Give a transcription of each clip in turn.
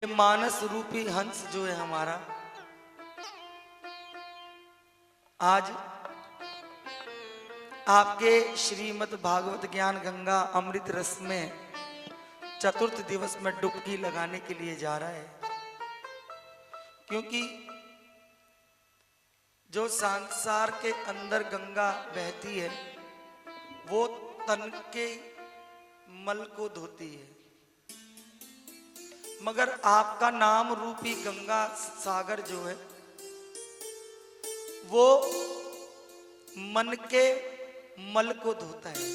ये मानस रूपी हंस जो है हमारा, आज आपके श्रीमद् भागवत ज्ञान गंगा अमृत रस में चतुर्थ दिवस में डुबकी लगाने के लिए जा रहा है। क्योंकि जो संसार के अंदर गंगा बहती है वो तन के मल को धोती है, मगर आपका नाम रूपी गंगा सागर जो है वो मन के मल को धोता है।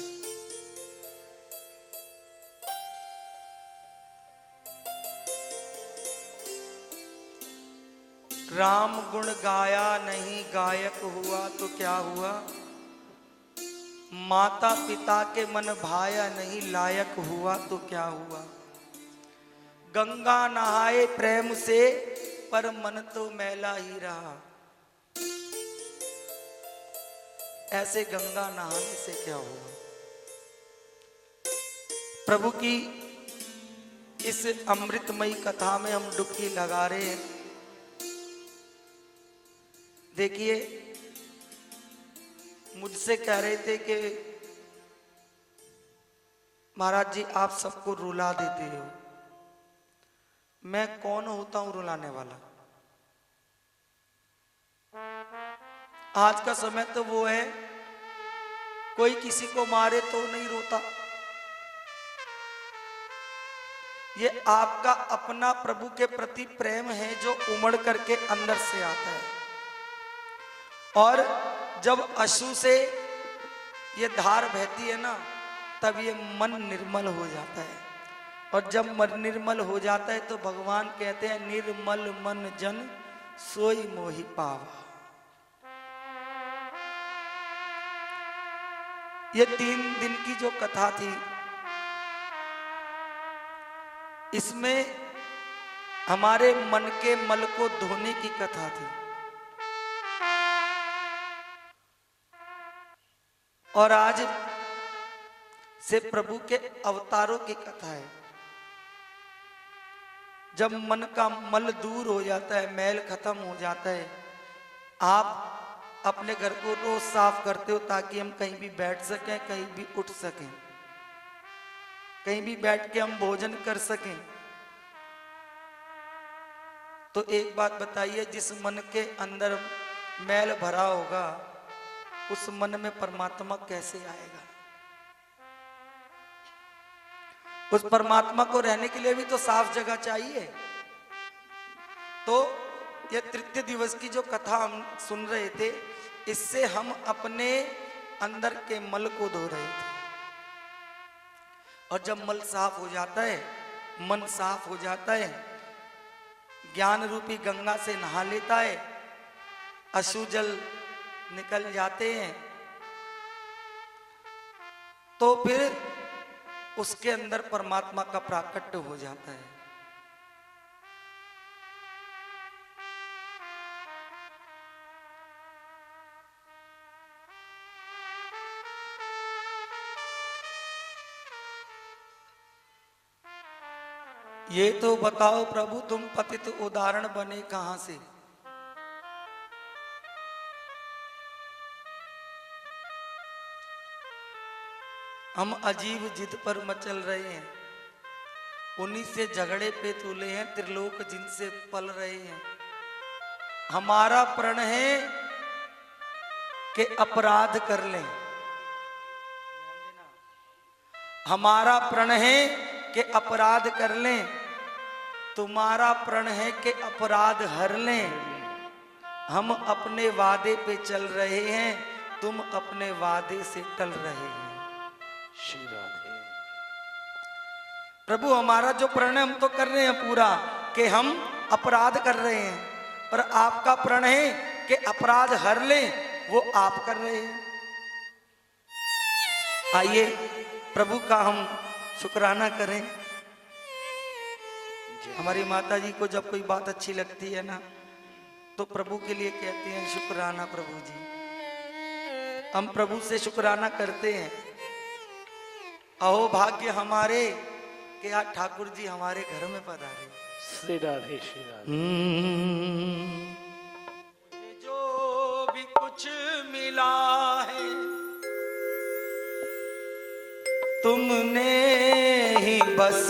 राम गुण गाया नहीं गायक हुआ तो क्या हुआ, माता पिता के मन भाया नहीं लायक हुआ तो क्या हुआ। गंगा नहाए प्रेम से पर मन तो मैला ही रहा, ऐसे गंगा नहाने से क्या हुआ। प्रभु की इस अमृतमयी कथा में हम डुबकी लगा रहे हैं। देखिए, मुझसे कह रहे थे कि महाराज जी आप सबको रुला देते हो। मैं कौन होता हूं रुलाने वाला। आज का समय तो वो है, कोई किसी को मारे तो नहीं रोता। ये आपका अपना प्रभु के प्रति प्रेम है जो उमड़ करके अंदर से आता है। और जब अश्रु से ये धार बहती है ना, तब ये मन निर्मल हो जाता है। और जब मन निर्मल हो जाता है तो भगवान कहते हैं निर्मल मन जन सोई मोहि पावा। ये 3 दिन की जो कथा थी, इसमें हमारे मन के मल को धोने की कथा थी। और आज से प्रभु के अवतारों की कथा है। जब मन का मल दूर हो जाता है, मैल खत्म हो जाता है, आप अपने घर को रोज साफ करते हो ताकि हम कहीं भी बैठ सकें, कहीं भी उठ सकें, कहीं भी बैठ के हम भोजन कर सकें। तो एक बात बताइए, जिस मन के अंदर मैल भरा होगा उस मन में परमात्मा कैसे आएगा। उस परमात्मा को रहने के लिए भी तो साफ जगह चाहिए। तो यह तृतीय दिवस की जो कथा हम सुन रहे थे, इससे हम अपने अंदर के मल को धो रहे थे। और जब मल साफ हो जाता है, मन साफ हो जाता है, ज्ञान रूपी गंगा से नहा लेता है, अश्रु जल निकल जाते हैं, तो फिर उसके अंदर परमात्मा का प्राकट्य हो जाता है। ये तो बताओ प्रभु, तुम पतित उदाहरण बने कहां से। हम अजीब जिद पर मचल रहे हैं, उन्हीं से झगड़े पे तुले हैं, त्रिलोक जिनसे पल रहे हैं। हमारा प्रण है कि अपराध कर लें, हमारा प्रण है कि अपराध कर लें, तुम्हारा प्रण है कि अपराध हर लें। हम अपने वादे पे चल रहे हैं, तुम अपने वादे से टल रहे हैं। श्री राधे। प्रभु हमारा जो प्रण है हम तो कर रहे हैं पूरा कि हम अपराध कर रहे हैं, पर आपका प्रण है कि अपराध हर लें, वो आप कर रहे हैं। आइए प्रभु का हम शुक्राना करें। हमारी माता जी को जब कोई बात अच्छी लगती है ना, तो प्रभु के लिए कहते हैं शुक्राना प्रभु जी। हम प्रभु से शुक्राना करते हैं। अहो भाग्य हमारे कि आज ठाकुर जी हमारे घर में पधारे। श्री राधे श्री राधे। जो भी कुछ मिला है तुमने ही बस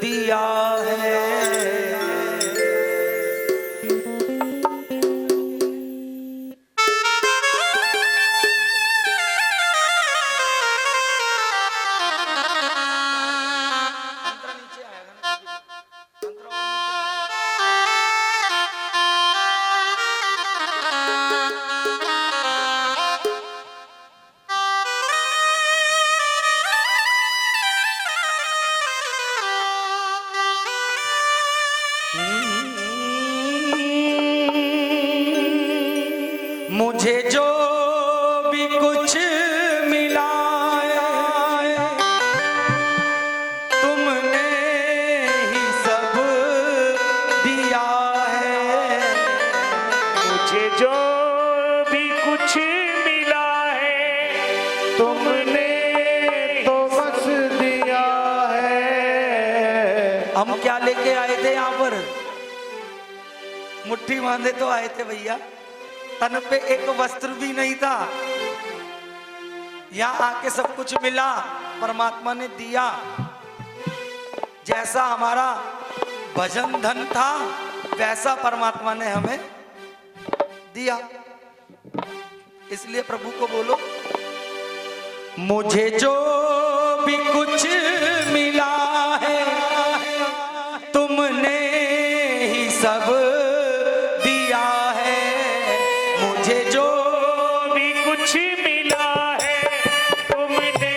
दिया है। मुझे जो भी कुछ मिला है तुमने ही सब दिया है। मुझे जो भी कुछ मिला है तुमने तो बस दिया है। हम क्या लेके आए थे यहाँ पर? मुट्ठी बांधे तो आए थे भैया, तन पे एक वस्त्र भी नहीं था। यहाँ आके सब कुछ मिला, परमात्मा ने दिया। जैसा हमारा भजन धन था वैसा परमात्मा ने हमें दिया। इसलिए प्रभु को बोलो, मुझे जो भी कुछ मिला है तुमने ही सब दिया है। मुझे जो भी कुछ मिला है तुमने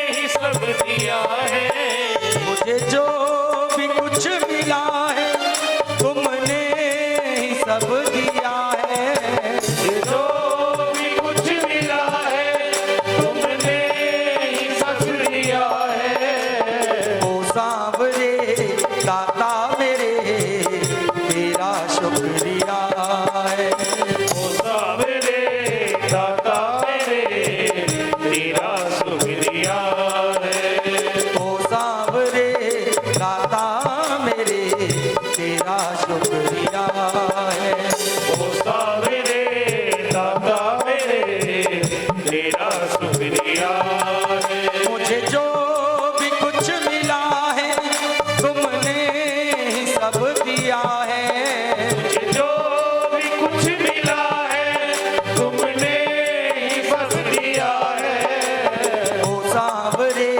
ही सब दिया है। मुझे जो भी कुछ मिला है तुमने ही सब दिया है। जो भी कुछ मिला है तुमने ही सब दिया है। ओ सांवरे दाता मेरे तेरा शुक्रिया है। ओ सांवरे दाता मेरे तेरा शुक्रिया है। ओ सांवरे दाता मेरे तेरा शुक्रिया है। ओ सांवरे दाता मेरे तेरा शुक्रिया है। मुझे जो भी कुछ मिला है तुमने ही सब दिया है। मुझे जो भी कुछ मिला है तुमने ही बस दिया है। ओ सांवरे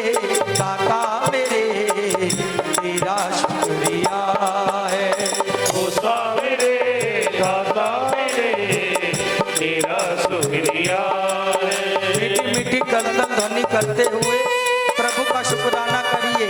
दाता मेरे तेरा शुक्रिया है। ओ सांवरे दाता मेरे तेरा शुक्रिया है। मीठी मीठी गर्दन ध्वनि करते हुए प्रभु का शुक्राना करिए।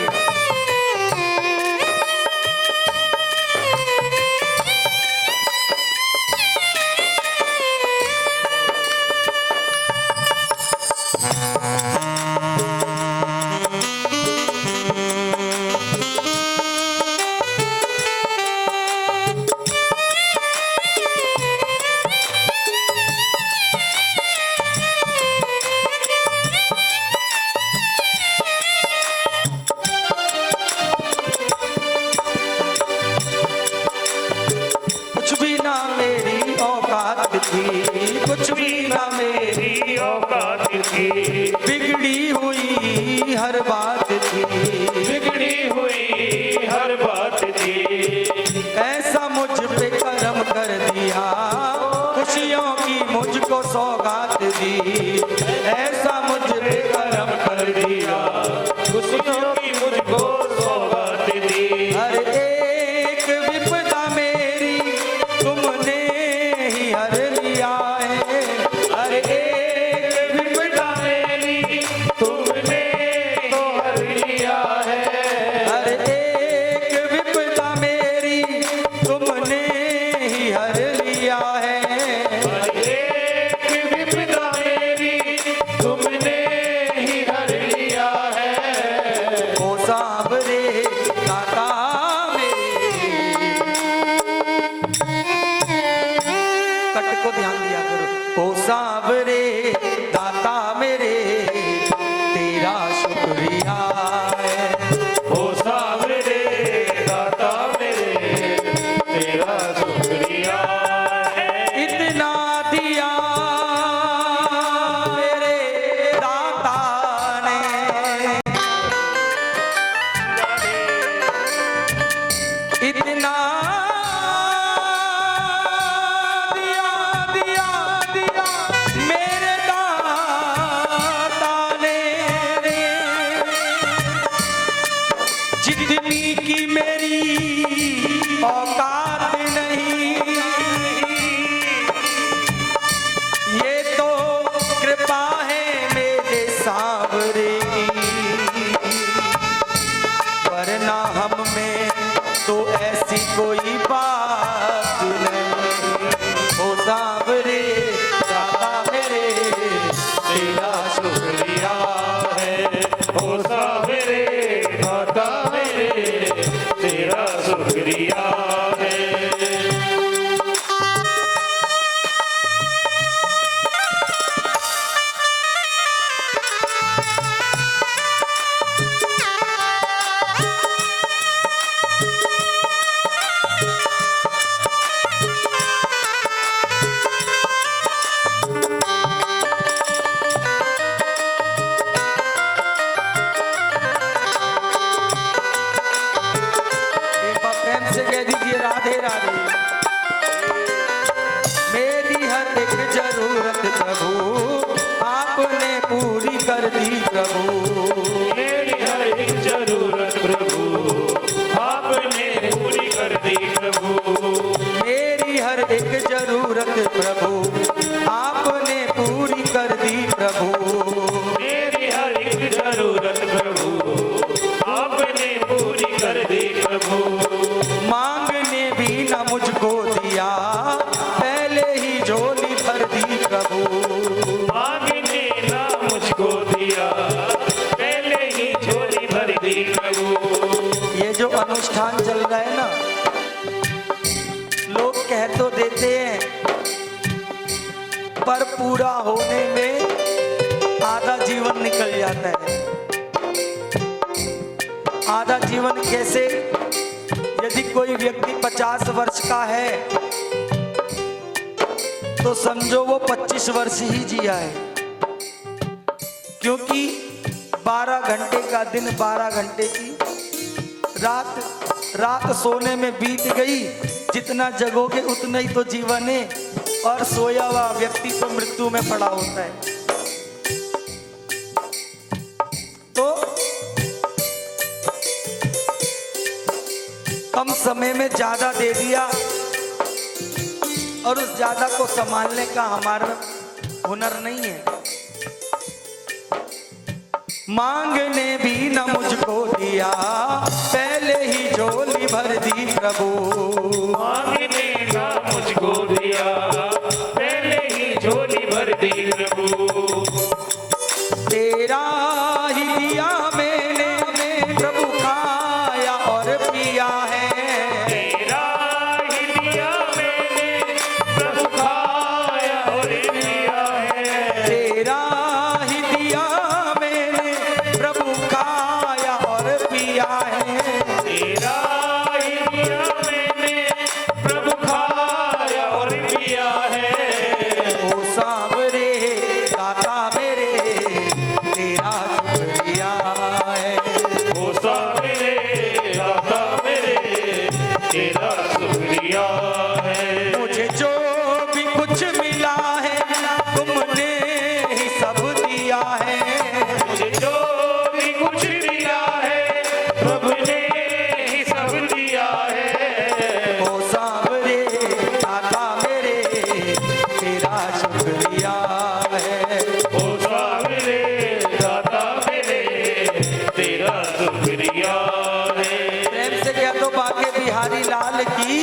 कुछ भी ना मेरी औकात थी, कुछ भी ना मेरी औकात थी, बिगड़ी हुई हर बात थी। बिगड़ी हुई हर बात थी। ऐसा मुझ पे करम कर दिया, खुशियों की मुझको सौगात दी। ऐसा मुझ पे करम कर दिया, खुशियों की मुझको सौगात दी। हर एक विपदा मेरी तुमने ही हर लिया है। हर एक विपदा मेरी तुमने तो हर लिया है। हर एक विपदा मेरी जितना दिया दिया दिया मेरे दाता ने, जितनी की मेरी औकात नहीं, ये तो कृपा है मेरे सांवरे की, वरना हम में तो ऐसी कोई बात नहीं। ओ सांवरे दाता मेरे तेरा शुक्रिया है ओ सावरे दाता मेरे तेरा शुक्रिया है। एक बार प्रेम से कह दीजिए राधे राधे। मेरी हर एक जरूरत प्रभु आपने पूरी कर दी प्रभु, मेरी हर एक जरूरत प्रभु आपने पूरी कर दी प्रभु, मेरी हर एक जरूरत प्रभु आपने पूरी कर दी प्रभु, मेरी हर एक जरूरत प्रभु आपने पूरी कर दी प्रभु। मांगने भी न मुझको दिया पहले ही झोली भर दी प्रभु, मांगने ना मुझको दिया पहले ही झोली भर दी प्रभु। ये जो अनुष्ठान चल रहा है ना, लोग कह तो देते हैं पर पूरा होने में आधा जीवन निकल जाता है। आधा जीवन कैसे? यदि कोई व्यक्ति 50 वर्ष का है तो समझो वो 25 वर्ष ही जिया है, क्योंकि 12 घंटे का दिन, 12 घंटे की रात, रात सोने में बीत गई। जितना जगोगे उतना ही तो जीवन है, और सोया हुआ व्यक्ति तो मृत्यु में पड़ा होता है। तो कम समय में ज्यादा दे दिया और उस ज्यादा को संभालने का हमारा हुनर नहीं है। मांगने भी न मुझको दिया पहले ही झोली भर दी प्रभु, मांगने ना मुझको दिया पहले ही झोली भर दी प्रभु। तेरा ही दिया मैंने प्रभु खाया और पिया है, तेरा ही दिया मैंने प्रभु खाया और पिया है, तेरा ही दिया मैंने प्रभु खाया और पिया है, तेरा ही दिया मैंने प्रभु खाया और पिया है। ओ सांवरे दाता मेरे तेरा शुक्रिया है, ओ सावरे दाता मेरे तेरा शुक्रिया है। मुझे जो भी कुछ मिला है तुमने ही सब दिया है, मुझे जो भी कुछ दिया है प्रभु ने ही सब दिया है। ओ सांवरे दाता मेरे तेरा शुक्रिया है। ओ सावरे दाता मेरे तेरा शुक्रिया है। प्रेम से कह दो बाके बिहारी लाल की।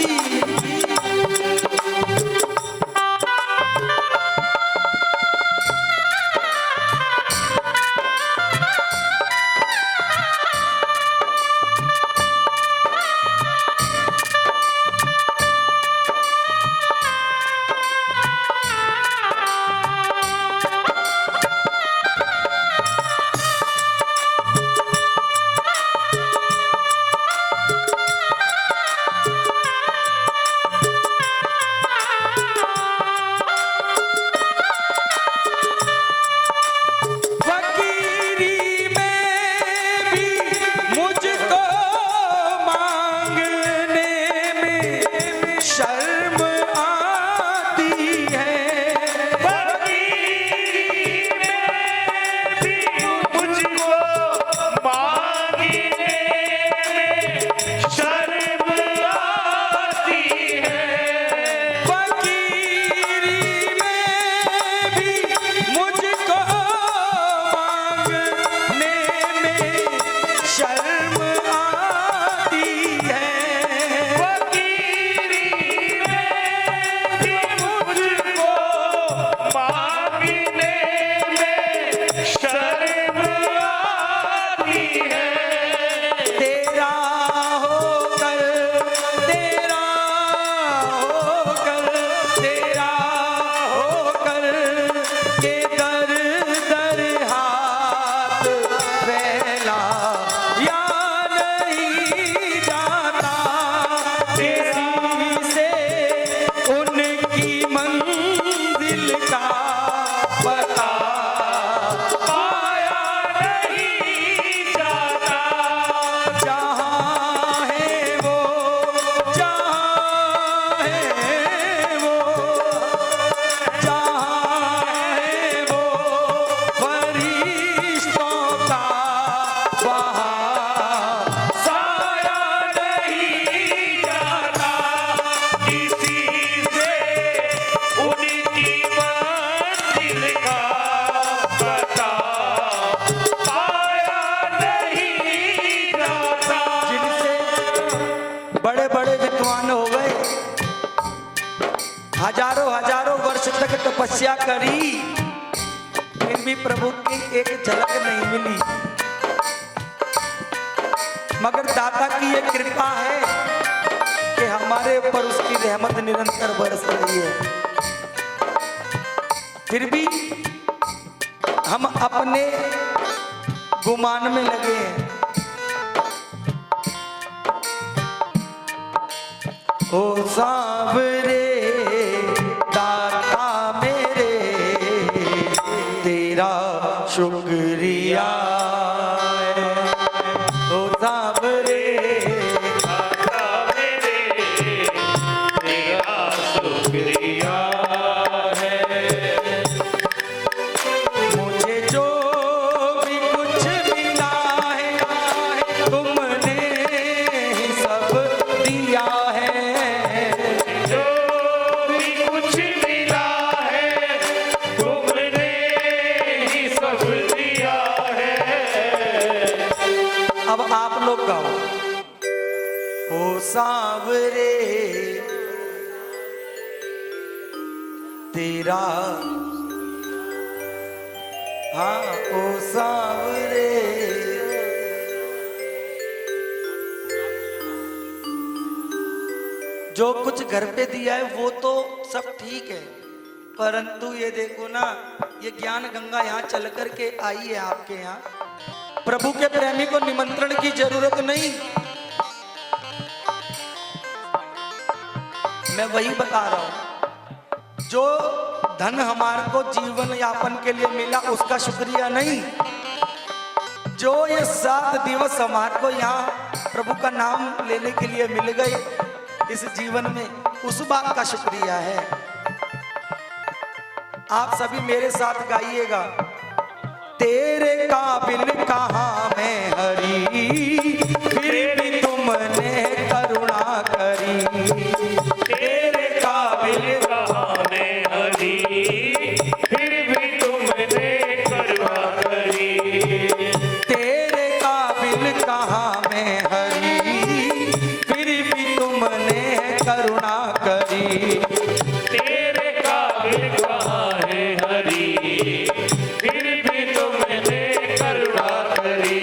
विद्वान हो गए, हजारों हजारों वर्ष तक तपस्या करी, फिर भी प्रभु की एक झलक नहीं मिली। मगर दाता की ये कृपा है कि हमारे ऊपर उसकी रहमत निरंतर बरस रही है। फिर भी हम अपने गुमान में लगे हैं। ओ सांवरे दाता मेरे, तेरा शुक्रिया है। ओ सांवरे दाता मेरे, तेरा शुक्रिया है। मुझे जो भी कुछ मिला है, तुमने ही सब दिया है। जो भी कुछ मिला है, तुमने ही सब दिया है। अब आप लोग गाओ। ओ सांवरे तेरा, हाँ ओ सांवरे जो कुछ घर पे दिया है वो तो सब ठीक है, परंतु ये देखो ना, ये ज्ञान गंगा यहाँ चल कर के आई है आपके यहाँ। प्रभु के प्रेमी को निमंत्रण की जरूरत नहीं। मैं वही बता रहा हूं, जो धन हमारे को जीवन यापन के लिए मिला उसका शुक्रिया नहीं, जो ये 7 दिवस हमारे को यहाँ प्रभु का नाम लेने के लिए मिल गए इस जीवन में, उस बात का शुक्रिया है। आप सभी मेरे साथ गाइएगा। तेरे काबिल कहाँ मैं हरी, फिर भी तुमने करुणा करी। तेरे काबिल कहाँ मैं हरी, फिर भी तुमने करुणा करी। तेरे काबिल कहाँ मैं हरी, फिर भी तुमने करुणा करी। तेरे काबिल कहाँ है हरी, फिर भी तुमने करुणा करी।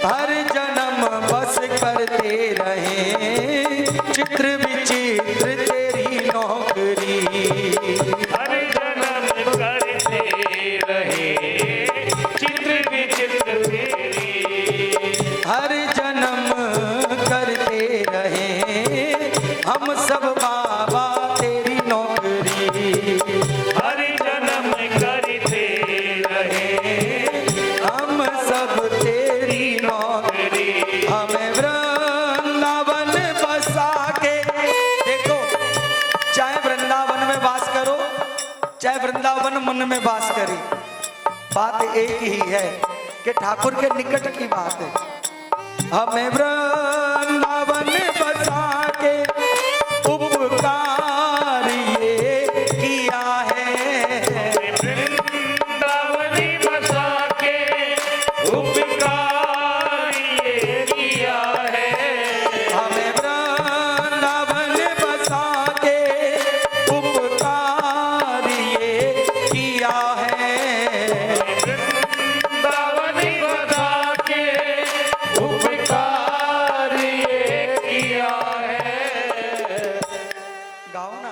हर जन्म बस करते रहे चित्र विचित्र तेरी नौकरी। हर जन्म करते रहे चित्र विचित्र तेरी। हर जन्म करते रहे हम सब बाबा तेरी नौकरी। हर जन्म करते रहे हम सब तेरी नौकरी। हमें वृंदावन बसा के, देखो चाहे वृंदावन में वास करो चाहे वृंदावन मन में वास करे, बात एक ही है कि ठाकुर के निकट की बात है। हमें वृंदावन बसा के उपकार ये किया है। वृंदावनी बसा के उपकार ये किया है। हमें वृंदावन बसा के उपकार ये किया है। वृंदावनी बसा के उपकार ये किया है। गाओ ना।